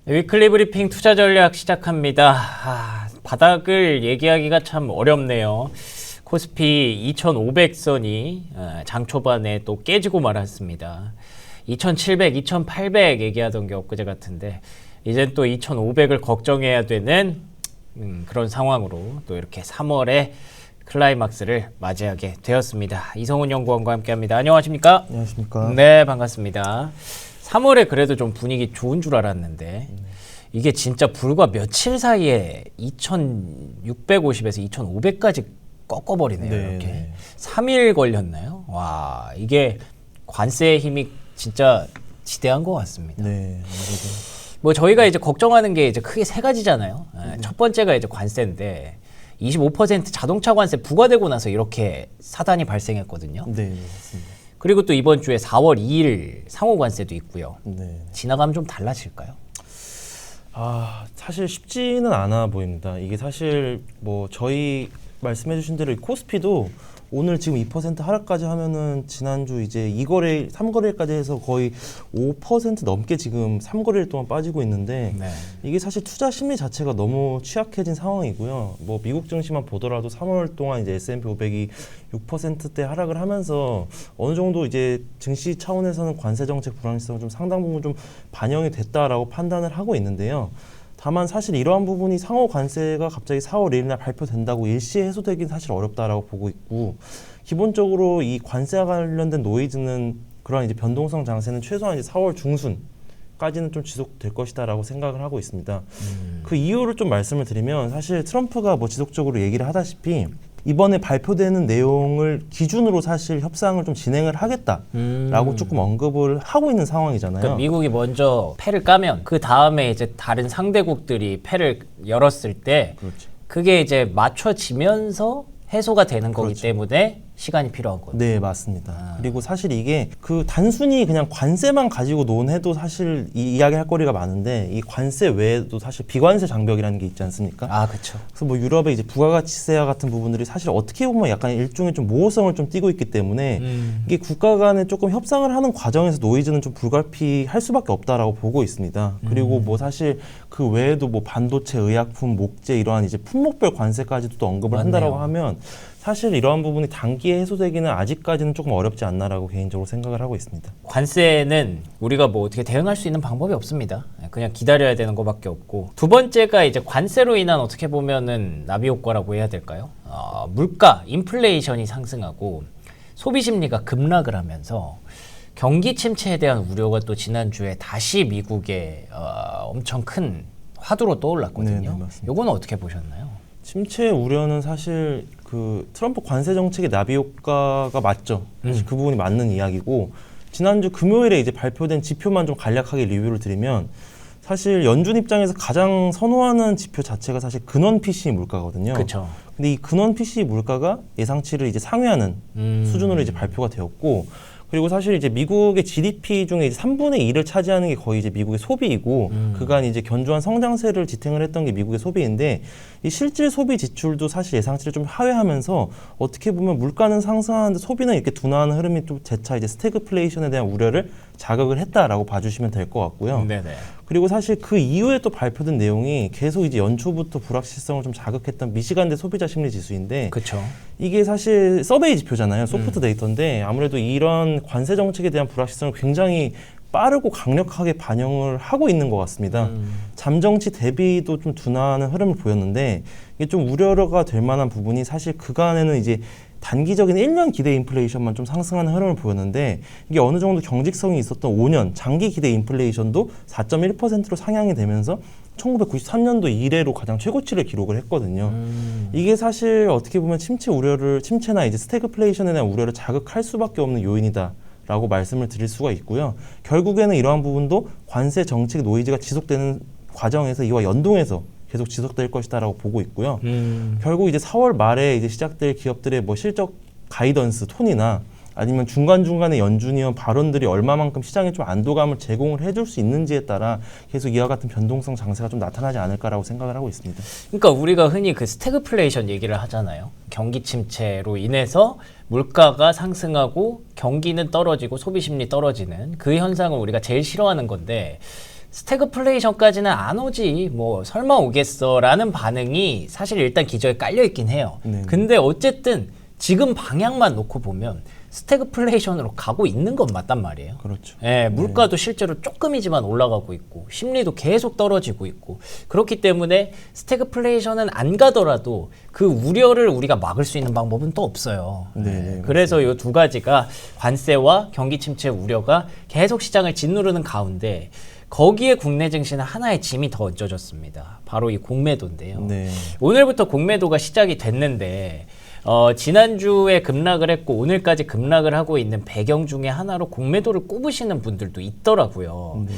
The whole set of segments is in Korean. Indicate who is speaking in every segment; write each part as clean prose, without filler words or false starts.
Speaker 1: 위클리 브리핑 투자 전략 시작합니다. 바닥을 얘기하기가 참 어렵네요. 코스피 2500선이 장 초반에 또 깨지고 말았습니다. 2700, 2800 얘기하던 게 엊그제 같은데 이젠 또 2500을 걱정해야 되는 그런 상황으로 또 이렇게 3월에 클라이막스를 맞이하게 되었습니다. 이성훈 연구원과 함께합니다. 안녕하십니까?
Speaker 2: 안녕하십니까?
Speaker 1: 네, 반갑습니다. 3월에 그래도 좀 분위기 좋은 줄 알았는데 이게 진짜 불과 며칠 사이에 2650에서 2500까지 꺾어버리네요.
Speaker 2: 네,
Speaker 1: 이렇게
Speaker 2: 네.
Speaker 1: 3일 걸렸나요? 와, 이게 관세의 힘이 진짜 지대한 것 같습니다.
Speaker 2: 네, 아무래도.
Speaker 1: 뭐 저희가 이제 걱정하는 게 이제 크게 세 가지잖아요. 첫 번째가 이제 관세인데 25% 자동차 관세 부과되고 나서 이렇게 사단이 발생했거든요.
Speaker 2: 네, 맞습니다.
Speaker 1: 그리고 또 이번 주에 4월 2일 상호 관세도 있고요.
Speaker 2: 네.
Speaker 1: 지나가면 좀 달라질까요?
Speaker 2: 사실 쉽지는 않아 보입니다. 이게 사실 뭐 저희 말씀해주신 대로 이 코스피도 오늘 지금 2% 하락까지 하면은 지난주 이제 2거래일, 3거래일까지 해서 거의 5% 넘게 지금 3거래일 동안 빠지고 있는데
Speaker 1: 네.
Speaker 2: 이게 사실 투자 심리 자체가 너무 취약해진 상황이고요. 뭐 미국 증시만 보더라도 3월 동안 이제 S&P 500이 6%대 하락을 하면서 어느 정도 이제 증시 차원에서는 관세 정책 불확실성이 좀 상당 부분 좀 반영이 됐다라고 판단을 하고 있는데요. 다만 사실 이러한 부분이 상호 관세가 갑자기 4월 1일 날 발표된다고 일시에 해소되긴 사실 어렵다라고 보고 있고, 기본적으로 이 관세와 관련된 노이즈는 그러한 이제 변동성 장세는 최소한 이제 4월 중순까지는 좀 지속될 것이다라고 생각을 하고 있습니다. 그 이유를 좀 말씀을 드리면 사실 트럼프가 뭐 지속적으로 얘기를 하다시피 이번에 발표되는 내용을 기준으로 사실 협상을 좀 진행을 하겠다라고 조금 언급을 하고 있는 상황이잖아요.
Speaker 1: 그러니까 미국이 먼저 패를 까면 그 다음에 이제 다른 상대국들이 패를 열었을 때
Speaker 2: 그렇죠.
Speaker 1: 그게 이제 맞춰지면서 해소가 되는 거기
Speaker 2: 그렇죠.
Speaker 1: 때문에 시간이 필요한 거예요.
Speaker 2: 네, 맞습니다. 그리고 사실 이게 그 단순히 그냥 관세만 가지고 논해도 사실 이야기할 거리가 많은데 이 관세 외에도 사실 비관세 장벽이라는 게 있지 않습니까?
Speaker 1: 그렇죠.
Speaker 2: 그래서 뭐 유럽의 이제 부가가치세와 같은 부분들이 사실 어떻게 보면 약간 일종의 좀 모호성을 좀 띠고 있기 때문에 이게 국가 간에 조금 협상을 하는 과정에서 노이즈는 좀 불가피할 수밖에 없다라고 보고 있습니다. 그리고 뭐 사실 그 외에도 뭐 반도체, 의약품, 목재 이러한 이제 품목별 관세까지도 또 언급을
Speaker 1: 맞네요.
Speaker 2: 한다라고 하면 사실 이러한 부분이 단기에 해소되기는 아직까지는 조금 어렵지 않나라고 개인적으로 생각을 하고 있습니다.
Speaker 1: 관세는 우리가 뭐 어떻게 대응할 수 있는 방법이 없습니다. 그냥 기다려야 되는 것밖에 없고, 두 번째가 이제 관세로 인한 어떻게 보면은 나비 효과라고 해야 될까요? 물가, 인플레이션이 상승하고 소비 심리가 급락을 하면서 경기 침체에 대한 우려가 또 지난주에 다시 미국에 엄청 큰 화두로 떠올랐거든요.
Speaker 2: 네, 맞습니다.
Speaker 1: 요거는 어떻게 보셨나요?
Speaker 2: 침체 우려는 사실 그 트럼프 관세 정책의 나비 효과가 맞죠. 사실 그 부분이 맞는 이야기고, 지난주 금요일에 이제 발표된 지표만 좀 간략하게 리뷰를 드리면 사실 연준 입장에서 가장 선호하는 지표 자체가 사실 근원 PCE 물가거든요.
Speaker 1: 그렇죠.
Speaker 2: 근데 이 근원 PCE 물가가 예상치를 이제 상회하는 수준으로 이제 발표가 되었고, 그리고 사실 이제 미국의 GDP 중에 이제 3분의 2를 차지하는 게 거의 이제 미국의 소비이고, 그간 이제 견조한 성장세를 지탱을 했던 게 미국의 소비인데, 이 실질 소비 지출도 사실 예상치를 좀 하회하면서 어떻게 보면 물가는 상승하는데 소비는 이렇게 둔화하는 흐름이 좀 재차 이제 스태그플레이션에 대한 우려를 자극을 했다라고 봐주시면 될 것 같고요.
Speaker 1: 네네.
Speaker 2: 그리고 사실 그 이후에 또 발표된 내용이 계속 이제 연초부터 불확실성을 좀 자극했던 미시간대 소비자 심리 지수인데,
Speaker 1: 그렇죠.
Speaker 2: 이게 사실 서베이 지표잖아요. 소프트 데이터인데 아무래도 이런 관세 정책에 대한 불확실성을 굉장히 빠르고 강력하게 반영을 하고 있는 것 같습니다. 잠정치 대비도 좀 둔화하는 흐름을 보였는데, 이게 좀 우려가 될 만한 부분이 사실 그간에는 이제 단기적인 1년 기대 인플레이션만 좀 상승하는 흐름을 보였는데, 이게 어느 정도 경직성이 있었던 5년 장기 기대 인플레이션도 4.1%로 상향이 되면서 1993년도 이래로 가장 최고치를 기록을 했거든요. 이게 사실 어떻게 보면 침체나 이제 스태그플레이션에 대한 우려를 자극할 수밖에 없는 요인이다라고 말씀을 드릴 수가 있고요. 결국에는 이러한 부분도 관세 정책 노이즈가 지속되는 과정에서 이와 연동해서 계속 지속될 것이다라고 보고 있고요. 결국 이제 4월 말에 이제 시작될 기업들의 뭐 실적 가이던스 톤이나 아니면 중간중간에 연준이원 발언들이 얼마만큼 시장에 좀 안도감을 제공을 해줄 수 있는지에 따라 계속 이와 같은 변동성 장세가 좀 나타나지 않을까라고 생각을 하고 있습니다.
Speaker 1: 그러니까 우리가 흔히 그 스태그플레이션 얘기를 하잖아요. 경기 침체로 인해서 물가가 상승하고 경기는 떨어지고 소비 심리 떨어지는 그 현상을 우리가 제일 싫어하는 건데, 스태그플레이션까지는 안 오지 뭐 설마 오겠어라는 반응이 사실 일단 기저에 깔려 있긴 해요.
Speaker 2: 네.
Speaker 1: 근데 어쨌든 지금 방향만 놓고 보면 스태그플레이션으로 가고 있는 건 맞단 말이에요.
Speaker 2: 그렇죠.
Speaker 1: 예, 물가도 실제로 조금이지만 올라가고 있고 심리도 계속 떨어지고 있고 그렇기 때문에 스태그플레이션은 안 가더라도 그 우려를 우리가 막을 수 있는 방법은 또 없어요.
Speaker 2: 네,
Speaker 1: 그래서 이 두 가지가 관세와 경기 침체 우려가 계속 시장을 짓누르는 가운데 거기에 국내 증시는 하나의 짐이 더 얹어졌습니다. 바로 이 공매도인데요.
Speaker 2: 네.
Speaker 1: 오늘부터 공매도가 시작이 됐는데 지난주에 급락을 했고 오늘까지 급락을 하고 있는 배경 중에 하나로 공매도를 꼽으시는 분들도 있더라고요.
Speaker 2: 네.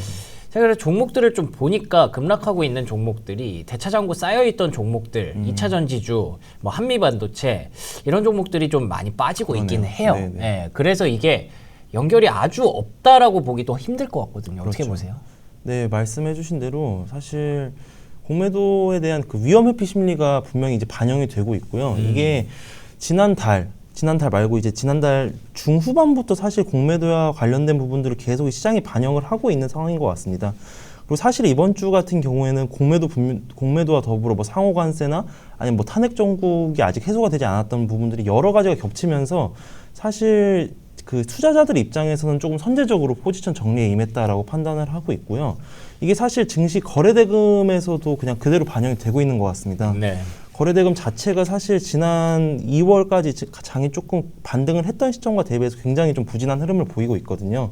Speaker 1: 제가 그래서 종목들을 좀 보니까 급락하고 있는 종목들이 대차장고 쌓여있던 종목들, 2차전지주, 뭐 한미반도체 이런 종목들이 좀 많이 빠지고 있긴 해요.
Speaker 2: 네네.
Speaker 1: 예, 그래서 이게 연결이 아주 없다라고 보기도 힘들 것 같거든요. 어떻게
Speaker 2: 그렇죠.
Speaker 1: 보세요?
Speaker 2: 네, 말씀해주신 대로 사실 공매도에 대한 그 위험 회피 심리가 분명히 이제 반영이 되고 있고요. 이게 지난달 말고 이제 지난달 중후반부터 사실 공매도와 관련된 부분들을 계속 시장이 반영을 하고 있는 상황인 것 같습니다. 그리고 사실 이번 주 같은 경우에는 공매도와 더불어 뭐 상호관세나 아니면 뭐 탄핵 정국이 아직 해소가 되지 않았던 부분들이 여러 가지가 겹치면서 사실 그 투자자들 입장에서는 조금 선제적으로 포지션 정리에 임했다라고 판단을 하고 있고요. 이게 사실 증시 거래대금에서도 그냥 그대로 반영이 되고 있는 것 같습니다.
Speaker 1: 네.
Speaker 2: 거래대금 자체가 사실 지난 2월까지 장이 조금 반등을 했던 시점과 대비해서 굉장히 좀 부진한 흐름을 보이고 있거든요.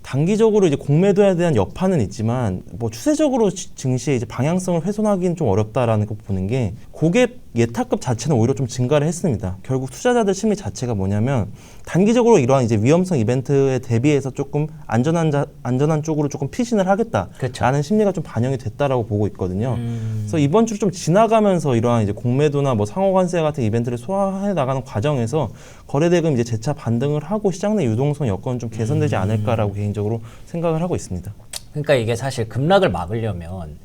Speaker 2: 단기적으로 이제 공매도에 대한 여파는 있지만 뭐 추세적으로 증시의 이제 방향성을 훼손하기는 좀 어렵다라는 거 보는 게 고객 예탁급 자체는 오히려 좀 증가를 했습니다. 결국 투자자들 심리 자체가 뭐냐면 단기적으로 이러한 이제 위험성 이벤트에 대비해서 조금 안전한 쪽으로 조금 피신을 하겠다라는 심리가 좀 반영이 됐다라고 보고 있거든요. 그래서 이번 주 좀 지나가면서 이러한 이제 공매도나 뭐 상호관세 같은 이벤트를 소화해 나가는 과정에서 거래대금 이제 재차 반등을 하고 시장 내 유동성 여건은 좀 개선되지 않을까라고 개인적으로 생각을 하고 있습니다.
Speaker 1: 그러니까 이게 사실 급락을 막으려면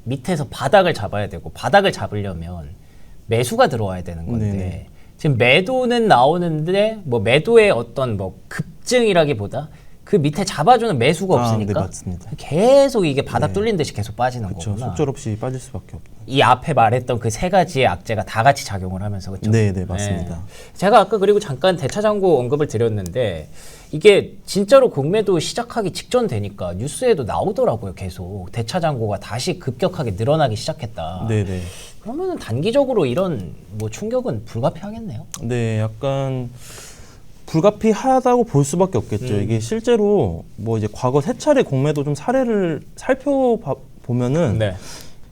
Speaker 1: 밑에서 바닥을 잡아야 되고 바닥을 잡으려면 매수가 들어와야 되는 건데
Speaker 2: 네네.
Speaker 1: 지금 매도는 나오는데 뭐 매도의 어떤 뭐 급증이라기보다 그 밑에 잡아주는 매수가 없으니까
Speaker 2: 네, 맞습니다.
Speaker 1: 계속 이게 바닥 뚫린 듯이 계속 빠지는
Speaker 2: 그렇죠.
Speaker 1: 거구나.
Speaker 2: 속절없이 빠질 수밖에 없다.
Speaker 1: 이 앞에 말했던 그 세 가지의 악재가 다 같이 작용을 하면서 그렇죠.
Speaker 2: 네, 맞습니다.
Speaker 1: 제가 아까 그리고 잠깐 대차장고 언급을 드렸는데 이게 진짜로 공매도 시작하기 직전 되니까 뉴스에도 나오더라고요. 계속 대차장고가 다시 급격하게 늘어나기 시작했다.
Speaker 2: 네.
Speaker 1: 그러면은 단기적으로 이런 뭐 충격은 불가피하겠네요.
Speaker 2: 네, 약간 불가피하다고 볼 수밖에 없겠죠. 이게 실제로 뭐 이제 과거 세 차례 공매도 좀 사례를 살펴보면은
Speaker 1: 네.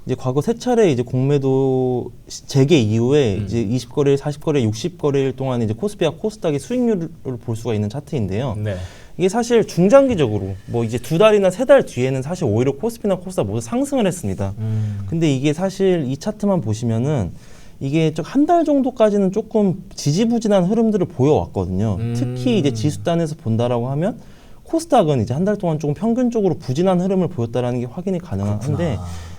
Speaker 2: 이제 과거 세 차례 이제 공매도 재개 이후에 이제 20거래일, 40거래일, 60거래일 동안 이제 코스피와 코스닥의 수익률을 볼 수가 있는 차트인데요.
Speaker 1: 네.
Speaker 2: 이게 사실 중장기적으로 뭐 이제 2달이나 3달 뒤에는 사실 오히려 코스피나 코스닥 모두 상승을 했습니다. 근데 이게 사실 이 차트만 보시면은 이게 한 달 정도까지는 조금 지지부진한 흐름들을 보여왔거든요. 특히 이제 지수단에서 본다라고 하면 코스닥은 이제 한 달 동안 조금 평균적으로 부진한 흐름을 보였다라는 게 확인이 가능한데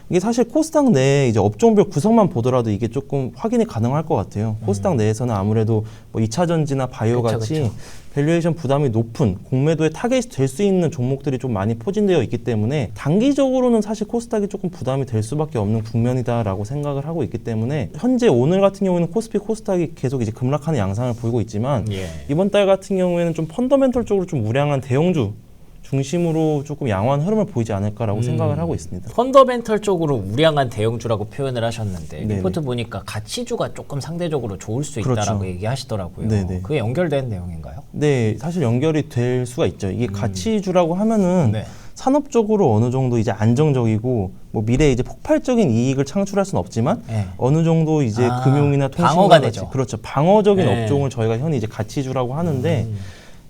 Speaker 2: 이게 사실 코스닥 내에 이제 업종별 구성만 보더라도 이게 조금 확인이 가능할 것 같아요. 코스닥 내에서는 아무래도 뭐 2차전지나 바이오 같이 밸류에이션 부담이 높은 공매도의 타겟이 될 수 있는 종목들이 좀 많이 포진되어 있기 때문에 단기적으로는 사실 코스닥이 조금 부담이 될 수밖에 없는 국면이다라고 생각을 하고 있기 때문에 현재 오늘 같은 경우에는 코스피, 코스닥이 계속 이제 급락하는 양상을 보이고 있지만 이번 달 같은 경우에는 좀 펀더멘털적으로 좀 우량한 대형주 중심으로 조금 양호한 흐름을 보이지 않을까라고 생각을 하고 있습니다.
Speaker 1: 펀더멘털적으로 우량한 대형주라고 표현을 하셨는데
Speaker 2: 네네.
Speaker 1: 리포트 보니까 가치주가 조금 상대적으로 좋을 수
Speaker 2: 그렇죠.
Speaker 1: 있다라고 얘기하시더라고요.
Speaker 2: 네네.
Speaker 1: 그게 연결된 내용인가요?
Speaker 2: 네, 사실 연결이 될 수가 있죠. 이게 가치주라고 하면은
Speaker 1: 네.
Speaker 2: 산업적으로 어느 정도 이제 안정적이고 뭐 미래에 이제 폭발적인 이익을 창출할 수는 없지만
Speaker 1: 네.
Speaker 2: 어느 정도 이제 금융이나 통신과
Speaker 1: 방어가
Speaker 2: 같이
Speaker 1: 되죠.
Speaker 2: 그렇죠. 방어적인
Speaker 1: 네.
Speaker 2: 업종을 저희가 흔히 이제 가치주라고 하는데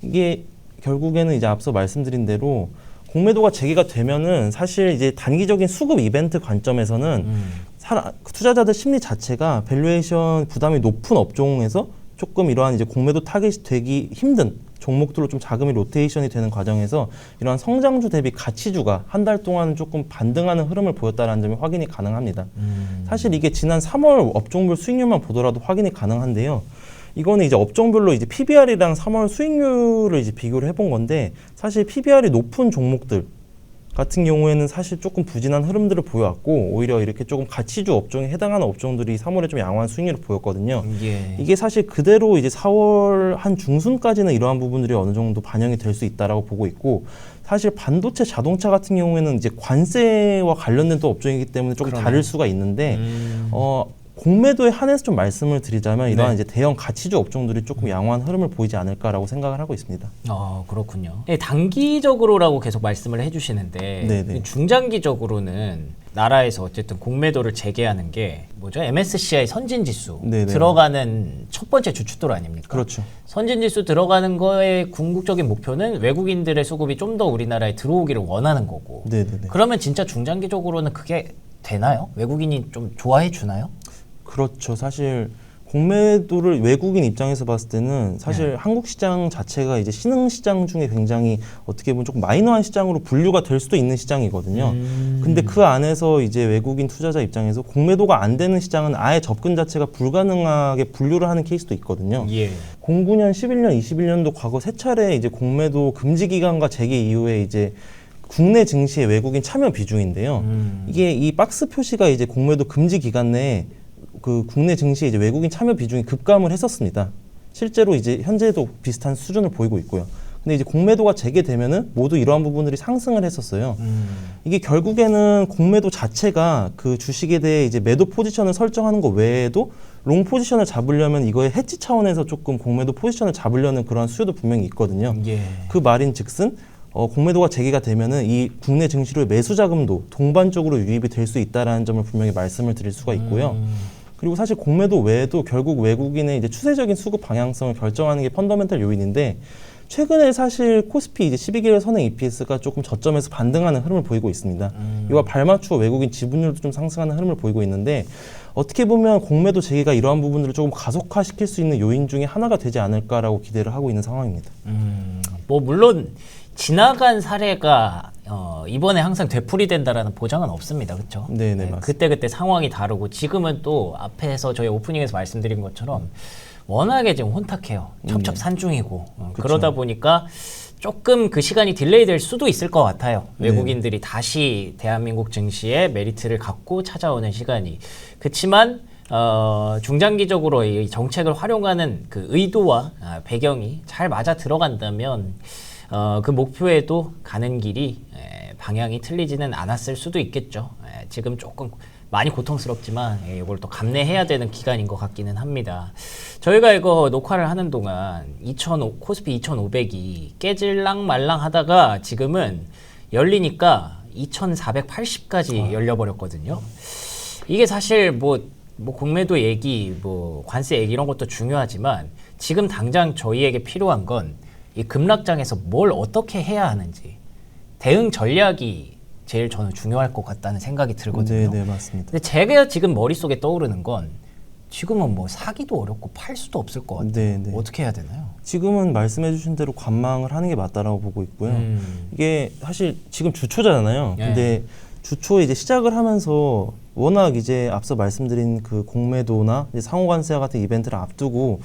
Speaker 2: 이게 결국에는 이제 앞서 말씀드린 대로 공매도가 재개가 되면은 사실 이제 단기적인 수급 이벤트 관점에서는 투자자들 심리 자체가 밸류에이션 부담이 높은 업종에서 조금 이러한 이제 공매도 타겟이 되기 힘든 종목들로 좀 자금이 로테이션이 되는 과정에서 이러한 성장주 대비 가치주가 한 달 동안 조금 반등하는 흐름을 보였다는 점이 확인이 가능합니다. 사실 이게 지난 3월 업종별 수익률만 보더라도 확인이 가능한데요. 이거는 이제 업종별로 이제 PBR이랑 3월 수익률을 이제 비교를 해본 건데 사실 PBR이 높은 종목들 같은 경우에는 사실 조금 부진한 흐름들을 보여왔고 오히려 이렇게 조금 가치주 업종에 해당하는 업종들이 3월에 좀 양호한 수익률을 보였거든요.
Speaker 1: 예.
Speaker 2: 이게 사실 그대로 이제 4월 한 중순까지는 이러한 부분들이 어느 정도 반영이 될 수 있다라고 보고 있고 사실 반도체, 자동차 같은 경우에는 이제 관세와 관련된 또 업종이기 때문에 조금
Speaker 1: 그러네.
Speaker 2: 다를 수가 있는데 공매도에 한해서 좀 말씀을 드리자면 이러한
Speaker 1: 네.
Speaker 2: 이제 대형 가치주 업종들이 조금 양호한 흐름을 보이지 않을까라고 생각을 하고 있습니다.
Speaker 1: 그렇군요. 네, 단기적으로라고 계속 말씀을 해주시는데
Speaker 2: 네네.
Speaker 1: 중장기적으로는 나라에서 어쨌든 공매도를 재개하는 게 뭐죠? MSCI 선진지수
Speaker 2: 네네.
Speaker 1: 들어가는 첫 번째 주춧돌 아닙니까?
Speaker 2: 그렇죠.
Speaker 1: 선진지수 들어가는 거의 궁극적인 목표는 외국인들의 수급이 좀 더 우리나라에 들어오기를 원하는 거고.
Speaker 2: 네네네.
Speaker 1: 그러면 진짜 중장기적으로는 그게 되나요? 외국인이 좀 좋아해 주나요?
Speaker 2: 그렇죠. 사실 공매도를 외국인 입장에서 봤을 때는 사실
Speaker 1: 네.
Speaker 2: 한국 시장 자체가 이제 신흥 시장 중에 굉장히 어떻게 보면 조금 마이너한 시장으로 분류가 될 수도 있는 시장이거든요. 근데 그 안에서 이제 외국인 투자자 입장에서 공매도가 안 되는 시장은 아예 접근 자체가 불가능하게 분류를 하는 케이스도 있거든요.
Speaker 1: 예.
Speaker 2: 09년, 11년, 21년도 과거 세 차례 이제 공매도 금지 기간과 재개 이후에 이제 국내 증시의 외국인 참여 비중인데요. 이게 이 박스 표시가 이제 공매도 금지 기간 내에 그 국내 증시에 이제 외국인 참여 비중이 급감을 했었습니다. 실제로 이제 현재도 비슷한 수준을 보이고 있고요. 근데 이제 공매도가 재개되면은 모두 이러한 부분들이 상승을 했었어요. 이게 결국에는 공매도 자체가 그 주식에 대해 이제 매도 포지션을 설정하는 것 외에도 롱 포지션을 잡으려면 이거의 해지 차원에서 조금 공매도 포지션을 잡으려는 그런 수요도 분명히 있거든요.
Speaker 1: 예.
Speaker 2: 그 말인즉슨 공매도가 재개가 되면은 이 국내 증시로의 매수 자금도 동반적으로 유입이 될 수 있다라는 점을 분명히 말씀을 드릴 수가 있고요. 그리고 사실 공매도 외에도 결국 외국인의 이제 추세적인 수급 방향성을 결정하는 게 펀더멘탈 요인인데 최근에 사실 코스피 이제 12개월 선행 EPS가 조금 저점에서 반등하는 흐름을 보이고 있습니다. 이와 발맞추어 외국인 지분율도 좀 상승하는 흐름을 보이고 있는데 어떻게 보면 공매도 재개가 이러한 부분들을 조금 가속화시킬 수 있는 요인 중에 하나가 되지 않을까라고 기대를 하고 있는 상황입니다.
Speaker 1: 뭐 물론 지나간 사례가 이번에 항상 되풀이된다라는 보장은 없습니다. 그렇죠?
Speaker 2: 네네, 맞습니다.
Speaker 1: 그때그때 상황이 다르고 지금은 또 앞에서 저희 오프닝에서 말씀드린 것처럼 워낙에 지금 혼탁해요. 첩첩산중이고 그러다 보니까 조금 그 시간이 딜레이 될 수도 있을 것 같아요. 외국인들이 다시 대한민국 증시에 메리트를 갖고 찾아오는 시간이. 그렇지만 중장기적으로 이 정책을 활용하는 그 의도와 배경이 잘 맞아 들어간다면 그 목표에도 가는 길이 방향이 틀리지는 않았을 수도 있겠죠. 지금 조금 많이 고통스럽지만 이걸 또 감내해야 되는 기간인 것 같기는 합니다. 저희가 이거 녹화를 하는 동안 코스피 2500이 깨질랑 말랑 하다가 지금은 열리니까 2480까지 열려버렸거든요. 이게 사실 뭐 공매도 얘기, 뭐 관세 얘기 이런 것도 중요하지만 지금 당장 저희에게 필요한 건 이 급락장에서 뭘 어떻게 해야 하는지 대응 전략이 제일 저는 중요할 것 같다는 생각이 들거든요.
Speaker 2: 네, 맞습니다.
Speaker 1: 근데 제가 지금 머릿속에 떠오르는 건 지금은 뭐 사기도 어렵고 팔 수도 없을 것 같아요.
Speaker 2: 네.
Speaker 1: 어떻게 해야 되나요?
Speaker 2: 지금은 말씀해주신 대로 관망을 하는 게 맞다라고 보고 있고요. 이게 사실 지금 주초잖아요.
Speaker 1: 네.
Speaker 2: 근데 주초에 이제 시작을 하면서 워낙 이제 앞서 말씀드린 그 공매도나 이제 상호관세와 같은 이벤트를 앞두고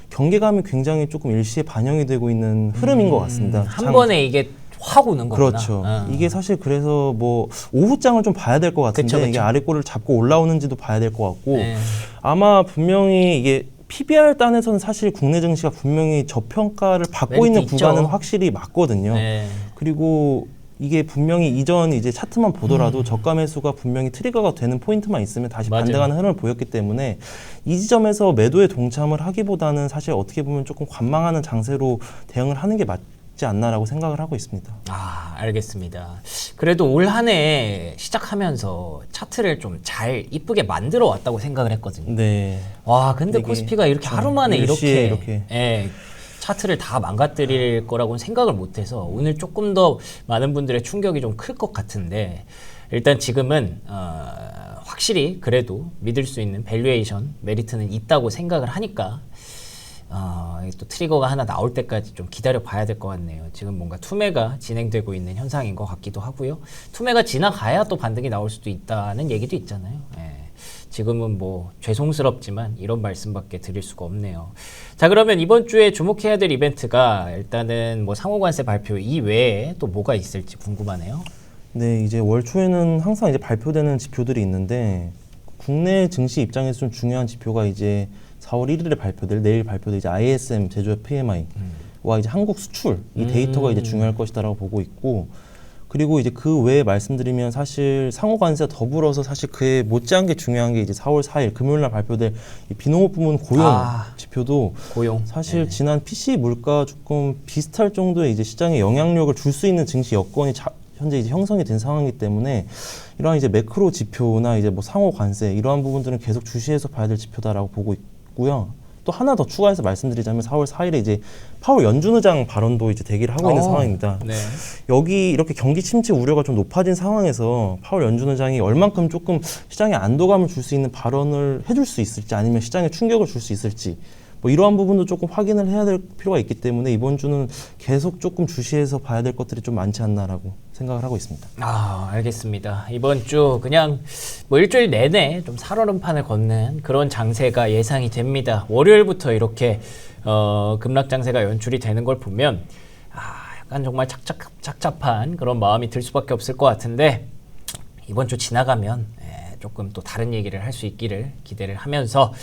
Speaker 2: 경계감이 굉장히 조금 일시에 반영이 되고 있는 흐름인 것 같습니다.
Speaker 1: 한 번에 이게 확 오는 거구나.
Speaker 2: 그렇죠. 이게 사실 그래서 뭐 오후장을 좀 봐야 될 것 같은데
Speaker 1: 그쵸.
Speaker 2: 이게 아래꼬를 잡고 올라오는지도 봐야 될 것 같고
Speaker 1: 네.
Speaker 2: 아마 분명히 이게 PBR 단에서는 사실 국내 증시가 분명히 저평가를 받고
Speaker 1: 메리트
Speaker 2: 있는
Speaker 1: 있죠.
Speaker 2: 구간은 확실히 맞거든요.
Speaker 1: 네.
Speaker 2: 그리고 이게 분명히 이전 이제 차트만 보더라도 저가 매수가 분명히 트리거가 되는 포인트만 있으면 다시
Speaker 1: 맞아요.
Speaker 2: 반등하는 흐름을 보였기 때문에 이 지점에서 매도에 동참을 하기보다는 사실 어떻게 보면 조금 관망하는 장세로 대응을 하는 게 맞지 않나라고 생각을 하고 있습니다.
Speaker 1: 알겠습니다. 그래도 올 한 해 시작하면서 차트를 좀 잘 이쁘게 만들어 왔다고 생각을 했거든요.
Speaker 2: 네.
Speaker 1: 와, 근데
Speaker 2: 이게
Speaker 1: 코스피가 이렇게
Speaker 2: 좀
Speaker 1: 하루 만에
Speaker 2: 일시에
Speaker 1: 이렇게 차트를 다 망가뜨릴 거라고는 생각을 못해서 오늘 조금 더 많은 분들의 충격이 좀 클 것 같은데 일단 지금은 확실히 그래도 믿을 수 있는 밸류에이션 메리트는 있다고 생각을 하니까 또 트리거가 하나 나올 때까지 좀 기다려 봐야 될 것 같네요. 지금 뭔가 투매가 진행되고 있는 현상인 것 같기도 하고요. 투매가 지나가야 또 반등이 나올 수도 있다는 얘기도 있잖아요. 지금은 뭐 죄송스럽지만 이런 말씀밖에 드릴 수가 없네요. 자, 그러면 이번 주에 주목해야 될 이벤트가 일단은 뭐 상호관세 발표 이외에 또 뭐가 있을지 궁금하네요.
Speaker 2: 네, 이제 월 초에는 항상 이제 발표되는 지표들이 있는데 국내 증시 입장에서 좀 중요한 지표가 이제 4월 1일에 발표될 내일 발표될 이제 ISM 제조업 PMI와 이제 한국 수출 이 데이터가 이제 중요할 것이다라고 보고 있고 그리고 이제 그 외에 말씀드리면 사실 상호 관세 더불어서 사실 그에 못지않게 중요한 게 이제 4월 4일 금요일 날 발표될 이 비농업 부문 고용 지표도
Speaker 1: 고용
Speaker 2: 사실 지난 PC 물가 조금 비슷할 정도의 이제 시장에 영향력을 줄 수 있는 증시 여건이 현재 이제 형성이 된 상황이기 때문에 이러한 이제 매크로 지표나 이제 뭐 상호 관세 이러한 부분들은 계속 주시해서 봐야 될 지표다라고 보고 있고요. 또 하나 더 추가해서 말씀드리자면 4월 4일에 이제 파월 연준 의장 발언도 이제 대기를 하고 있는 상황입니다.
Speaker 1: 네.
Speaker 2: 여기 이렇게 경기 침체 우려가 좀 높아진 상황에서 파월 연준 의장이 얼만큼 조금 시장에 안도감을 줄 수 있는 발언을 해줄 수 있을지 아니면 시장에 충격을 줄 수 있을지 뭐 이러한 부분도 조금 확인을 해야 될 필요가 있기 때문에 이번 주는 계속 조금 주시해서 봐야 될 것들이 좀 많지 않나라고 생각을 하고 있습니다.
Speaker 1: 알겠습니다. 이번 주 그냥 뭐 일주일 내내 좀 살얼음판을 걷는 그런 장세가 예상이 됩니다. 월요일부터 이렇게 급락 장세가 연출이 되는 걸 보면 약간 정말 착잡한 그런 마음이 들 수밖에 없을 것 같은데 이번 주 지나가면 조금 또 다른 얘기를 할 수 있기를 기대를 하면서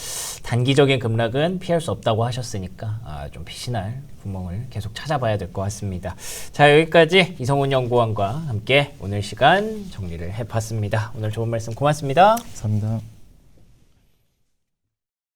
Speaker 1: 단기적인 급락은 피할 수 없다고 하셨으니까 좀 피신할 구멍을 계속 찾아봐야 될 것 같습니다. 자, 여기까지 이성훈 연구원과 함께 오늘 시간 정리를 해봤습니다. 오늘 좋은 말씀 고맙습니다.
Speaker 2: 감사합니다.